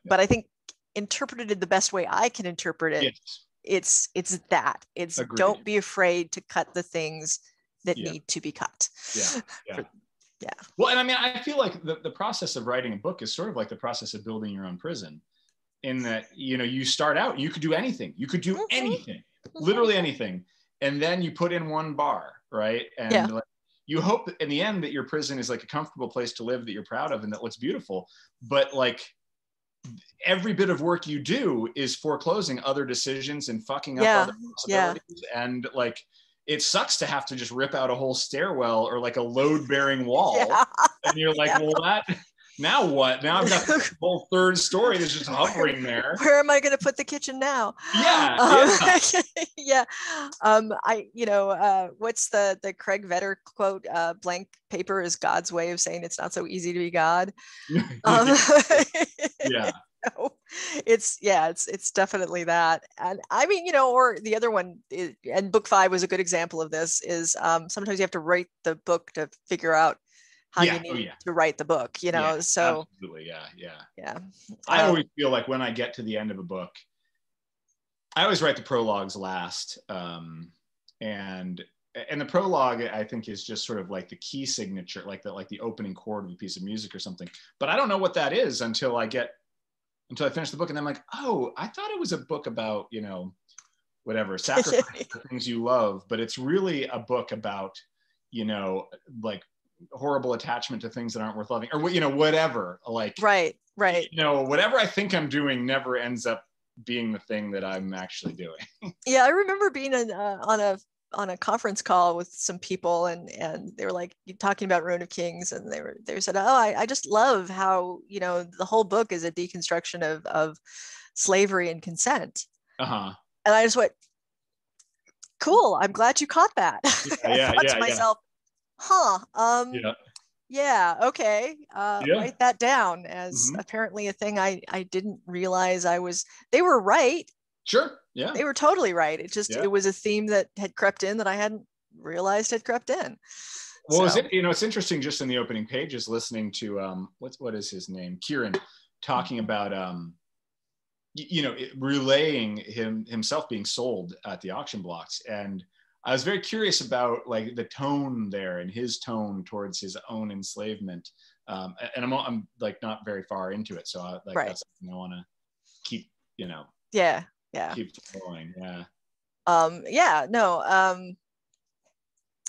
But I think interpreted the best way I can interpret it, it's that. It's
Agreed.
Don't be afraid to cut the things that need to be cut.
Yeah. Well, and I feel like the process of writing a book is sort of like the process of building your own prison, in that, you start out, you could do anything. You could do anything, literally anything. And then you put in one bar, right? And you hope in the end that your prison is like a comfortable place to live that you're proud of and that looks beautiful. But like every bit of work you do is foreclosing other decisions and fucking up other possibilities. And like, it sucks to have to just rip out a whole stairwell or like a load-bearing wall. And you're like, well, now what? Now I've got the whole third story that's just hovering there.
Where am I going to put the kitchen now? What's the Craig Vetter quote? Blank paper is God's way of saying it's not so easy to be God. It's definitely that. And or the other one is, and book 5 was a good example of this, is sometimes you have to write the book to figure out how you need to write the book, so
absolutely. I always feel like when I get to the end of a book, I always write the prologues last, and the prologue, I think, is just sort of like the key signature, like the opening chord of a piece of music or something. But I don't know what that is until I finish the book, and I'm like, oh, I thought it was a book about whatever, sacrifice the things you love, but it's really a book about like horrible attachment to things that aren't worth loving, or whatever, like
right
whatever I think I'm doing never ends up being the thing that I'm actually doing.
I remember being on a conference call with some people, and they were like talking about Ruin of Kings, and they said, oh, I just love how the whole book is a deconstruction of slavery and consent. And I just went, cool, I'm glad you caught that. I thought to myself, okay, write that down as apparently a thing I didn't realize they were right.
Sure. Yeah.
They were totally right. It was a theme that had crept in that I hadn't realized had crept in.
Well, it's interesting just in the opening pages listening to what is his name? Kieran talking about relaying himself being sold at the auction blocks. And I was very curious about like the tone there and his tone towards his own enslavement And I'm like not very far into it, so that's something I want to keep, keep flowing.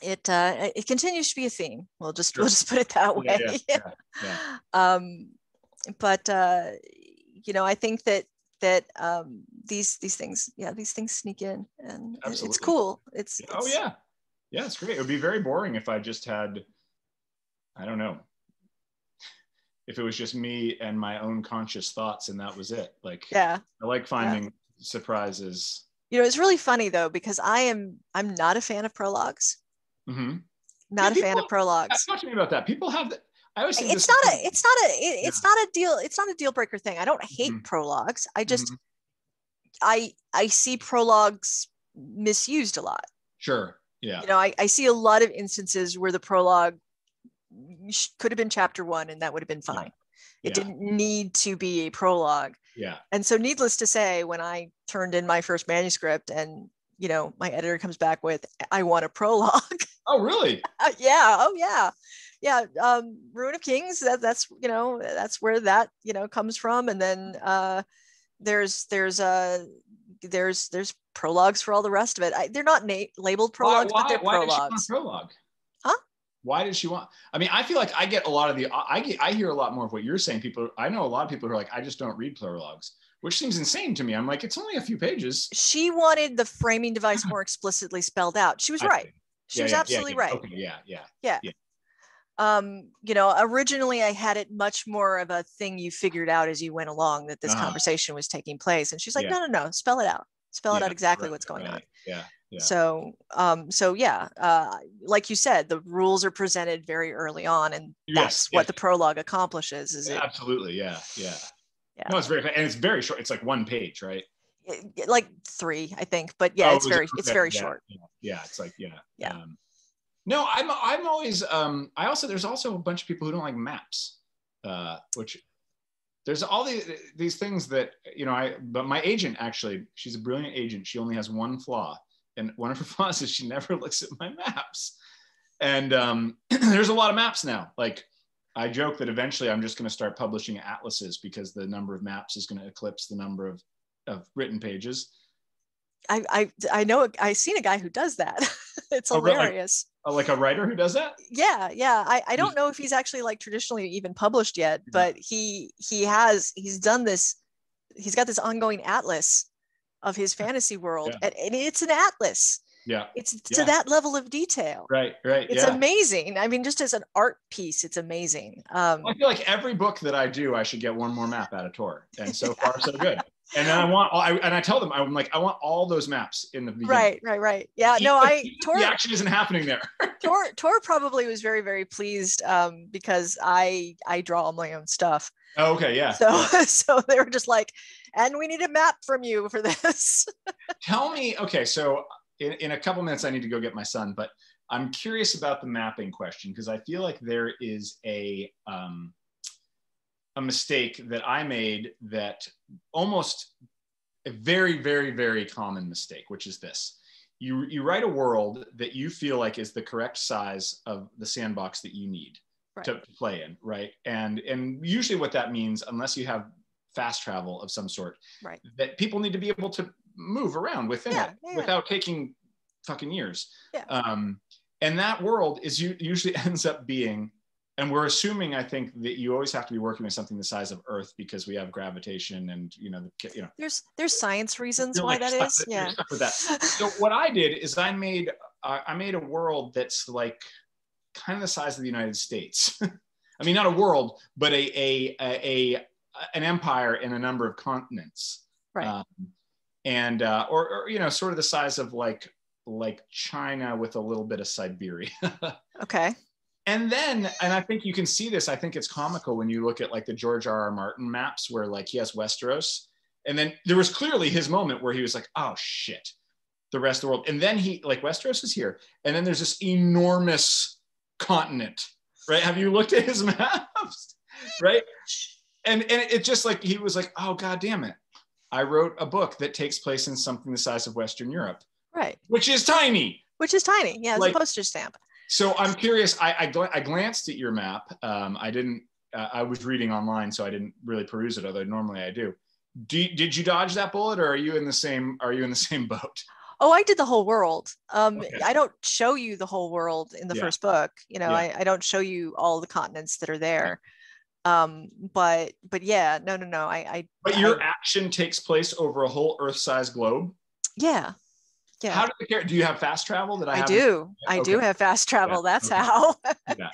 It continues to be a theme. We'll just put it that way. But I think that these things sneak in, and
Absolutely.
it's cool. It's
it's great. It would be very boring if I just had, I don't know, if it was just me and my own conscious thoughts and that was it. Like, I like finding surprises.
It's really funny though, because I'm not a fan of prologues.
Mm-hmm.
Not a fan of prologues.
Talk to me about that. People have that. I always think
it's not a deal breaker thing. I don't hate prologues. I just I see prologues misused a lot.
Sure. Yeah.
I see a lot of instances where the prologue could have been chapter 1 and that would have been fine. It didn't need to be a prologue.
Yeah.
And so needless to say, when I turned in my first manuscript and my editor comes back with, I want a prologue.
Oh, really?
Ruin of Kings, that's where that comes from. And then there's prologues for all the rest of it. They're not labeled prologues, but they're prologues.
Why did she want a prologue?
Huh?
Why did she want? I mean, I feel like I get a lot of I hear a lot more of what you're saying. I know a lot of people who are like, I just don't read prologues, which seems insane to me. I'm like, it's only a few pages.
She wanted the framing device more explicitly spelled out. She was right. She was absolutely right.
Okay,
yeah. Originally I had it much more of a thing you figured out as you went along, that this conversation was taking place. And she's like, no, spell it out. Spell it out exactly what's going on.
Yeah.
So like you said, the rules are presented very early on, and that's what the prologue accomplishes.
Absolutely. Yeah. No, it's it's very short. It's like 1 page, right?
Like 3, I think, but it's very short.
Yeah. It's like, no, I'm always, there's also a bunch of people who don't like maps, which there's all these things that, but my agent, actually, she's a brilliant agent. She only has one flaw. And one of her flaws is she never looks at my maps. And there's a lot of maps now. Like, I joke that eventually I'm just going to start publishing atlases because the number of maps is going to eclipse the number of written pages.
I know, I've seen a guy who does that. It's hilarious.
Like a writer who does that?
Yeah. I don't know if he's actually like traditionally even published yet, but he's done this. He's got this ongoing atlas of his fantasy world, and it's an atlas.
Yeah.
It's to that level of detail.
Right.
It's amazing. I mean, just as an art piece, it's amazing.
I feel like every book that I do, I should get one more map out of Tor. And so far, so good. And then I tell them, I'm like, I want all those maps in the beginning.
Right. Yeah, Tor,
the action isn't happening there.
Tor probably was very, very pleased because I draw all my own stuff.
Oh, okay, yeah.
So they were just like, and we need a map from you for this.
Tell me, okay, so in a couple minutes I need to go get my son, but I'm curious about the mapping question, because I feel like there is a mistake that I made, that almost a very, very, very common mistake, which is this. You write a world that you feel like is the correct size of the sandbox that you need to play in, right? And usually what that means, unless you have fast travel of some sort, that people need to be able to move around within it without taking fucking years. And that world is usually ends up being, and we're assuming, I think, that you always have to be working with something the size of Earth because we have gravitation and
there's science reasons why that is.
Stuff with that. So what I did is I made a world that's like kind of the size of the United States. I mean, not a world, but an empire in a number of continents,
right?
Or sort of the size of like China with a little bit of Siberia.
Okay.
And I think you can see this. I think it's comical when you look at like the George R.R. Martin maps, where like he has Westeros, and then there was clearly his moment where he was like, oh shit, the rest of the world. And then he, like, Westeros is here, and then there's this enormous continent, right? Have you looked at his maps? Right? And it just like, he was like, oh god damn it, I wrote a book that takes place in something the size of Western Europe,
right?
Which is tiny.
Yeah, it's like a postage stamp.
So I'm curious. I glanced at your map. I didn't. I was reading online, so I didn't really peruse it. Although normally I do. Did you dodge that bullet, or are you in the same? Are you in the same boat?
Oh, I did the whole world.
Okay.
I don't show you the whole world in the first book. You know,
Yeah.
I don't show you all the continents that are there. But yeah, no.
But your action takes place over a whole Earth-sized globe.
Yeah. Yeah.
How do you have fast travel? That I
do. I do have fast travel. That's how.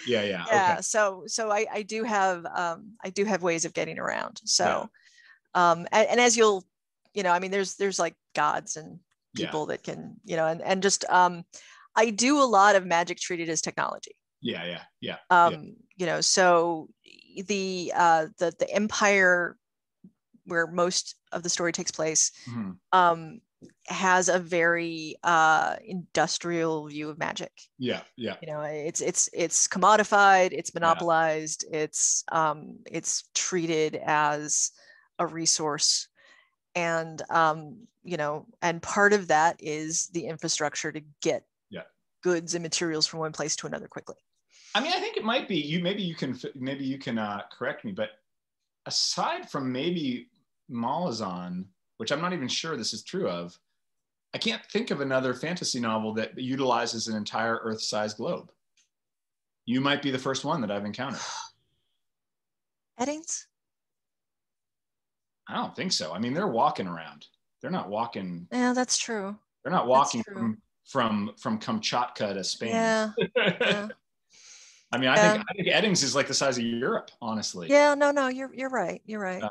Yeah.
Yeah.
Okay.
So I do have ways of getting around. So, and as you'll, you know, I mean, there's like gods and people that can, you know, and just, I do a lot of magic treated as technology.
Yeah.
You know, so the empire where most of the story takes place, has a very industrial view of magic. Yeah. You know, it's commodified, it's monopolized, it's treated as a resource, and you know, and part of that is the infrastructure to get goods and materials from one place to another quickly. I mean, I think it might be maybe you can correct me, but aside from maybe Malazan, which I'm not even sure this is true of, I can't think of another fantasy novel that utilizes an entire Earth-sized globe. You might be the first one that I've encountered. Eddings? I don't think so. I mean, they're walking around. They're not walking. Yeah, that's true. They're not walking from Kamchatka to Spain. Yeah. I mean, I think Eddings is like the size of Europe, honestly. Yeah, no, you're right. You're right.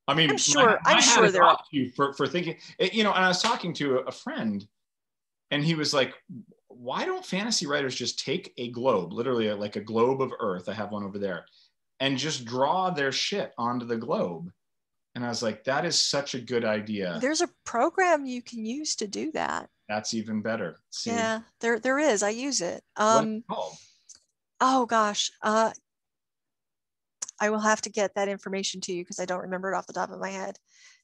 I mean, I'm sure they're off you for thinking, you know, and I was talking to a friend and he was like, why don't fantasy writers just take a globe, literally like a globe of Earth, I have one over there, and just draw their shit onto the globe? And I was like, that is such a good idea. There's a program you can use to do that. That's even better. See? Yeah, there is. I use it. What's it called? Oh gosh. I will have to get that information to you because I don't remember it off the top of my head.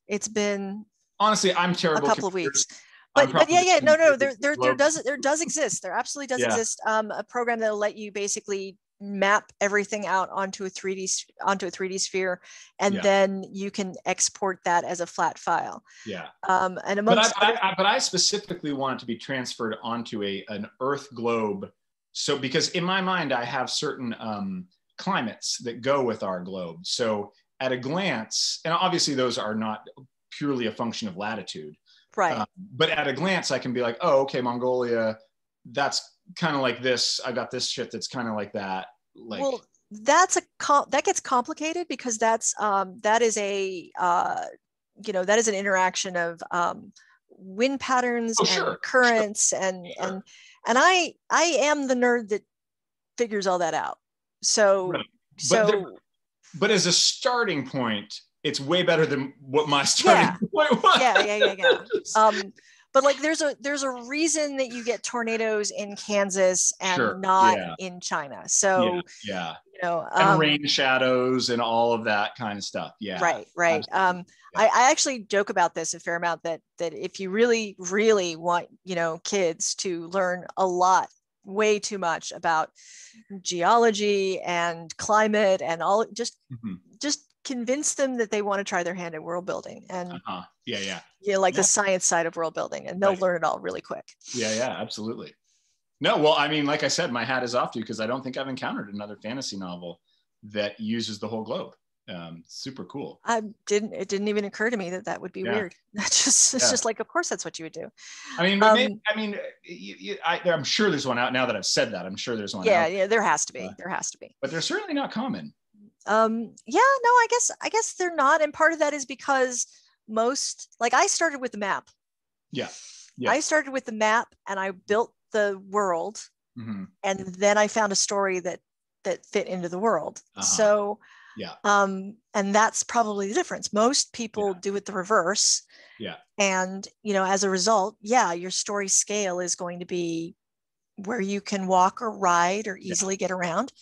It's been, honestly, I'm terrible. A couple of weeks. But yeah, no, there does exist. There absolutely does exist a program that'll let you basically map everything out onto a 3D sphere, and then you can export that as a flat file. Yeah. And amongst but I specifically want it to be transferred onto an Earth globe. So because in my mind I have certain climates that go with our globe. So at a glance, and obviously those are not purely a function of latitude. Right. But at a glance, I can be like, oh, okay, Mongolia, that's kind of like this. I got this shit that's kind of like that. Like, well, that gets complicated because that is an interaction of wind patterns and currents and I am the nerd that figures all that out. So, but as a starting point, it's way better than what my starting point was. Yeah. But like, there's a reason that you get tornadoes in Kansas and not in China. So, you know, and rain shadows and all of that kind of stuff. Yeah. Right. I actually joke about this a fair amount that if you really, really want, you know, kids to learn a lot, way too much about geology and climate and all, just convince them that they want to try their hand at world building and the science side of world building, and they'll learn it all really quick. Yeah, absolutely. No, well, I mean, like I said, my hat is off to you because I don't think I've encountered another fantasy novel that uses the whole globe. Super cool. It didn't even occur to me that would be weird. It's just like, of course that's what you would do. I mean, but I'm sure there's one out now that I've said that. I'm sure there's one out. Yeah, there has to be. But they're certainly not common. I guess they're not, and part of that is because I started with the map. I started with the map and I built the world, and then I found a story that fit into the world. So and that's probably the difference. Most people do it the reverse, and you know, as a result, your story scale is going to be where you can walk or ride or easily get around.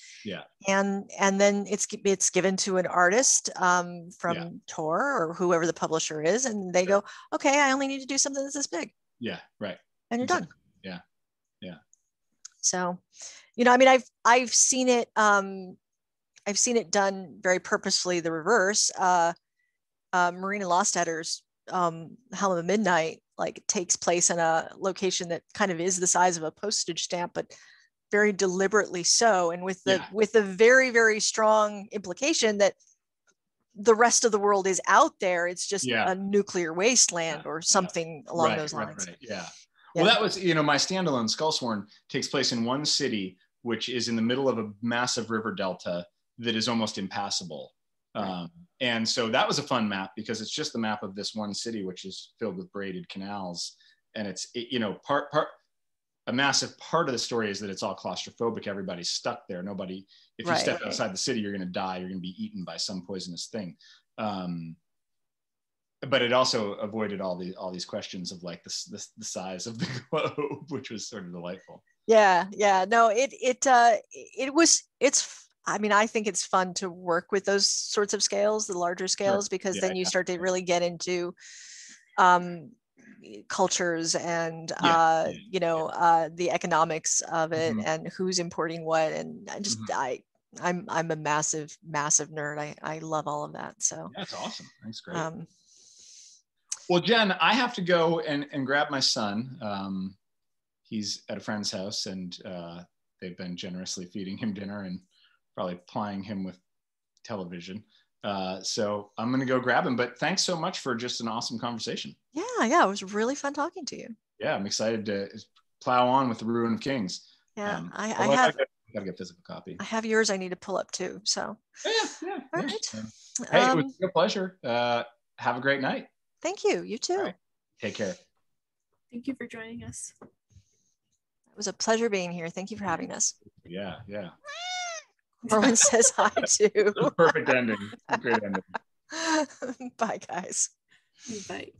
And then it's given to an artist from Tor or whoever the publisher is, and they go, okay, I only need to do something that's this big. And you're done. So, you know, I mean, I've seen it done very purposefully the reverse. Marina Lostetter's Helm of Midnight like takes place in a location that kind of is the size of a postage stamp, but very deliberately so, and with the very, very strong implication that the rest of the world is out there. It's just a nuclear wasteland or something along those lines.
Right. Yeah. Well, that was, you know, my standalone Skullsworn takes place in one city, which is in the middle of a massive river delta that is almost impassable. And so that was a fun map because it's just the map of this one city, which is filled with braided canals. And you know, a massive part of the story is that it's all claustrophobic. Everybody's stuck there. Nobody, if you step outside the city, you're going to die. You're going to be eaten by some poisonous thing. But it also avoided all these questions of like the size of the globe, which was sort of delightful.
Yeah. No, I mean, I think it's fun to work with those sorts of scales, the larger scales, because then you start to really get into cultures and you know, the economics of it and who's importing what. And I just I'm a massive nerd. I love all of that. So
that's awesome. Thanks, great. Well, Jenn, I have to go and grab my son. He's at a friend's house, and they've been generously feeding him dinner and probably plying him with television. So I'm going to go grab him. But thanks so much for just an awesome conversation.
Yeah, it was really fun talking to you.
Yeah, I'm excited to plow on with the Ruin of Kings.
Yeah, I
gotta get a physical copy.
I have yours. I need to pull up too. So
yeah.
All right.
Hey, it was a pleasure. Have a great night.
Thank you. You too.
Right. Take care.
Thank you for joining us.
It was a pleasure being here. Thank you for having us.
Yeah.
Merlin says hi too.
Perfect ending. Great ending.
Bye, guys.
Bye.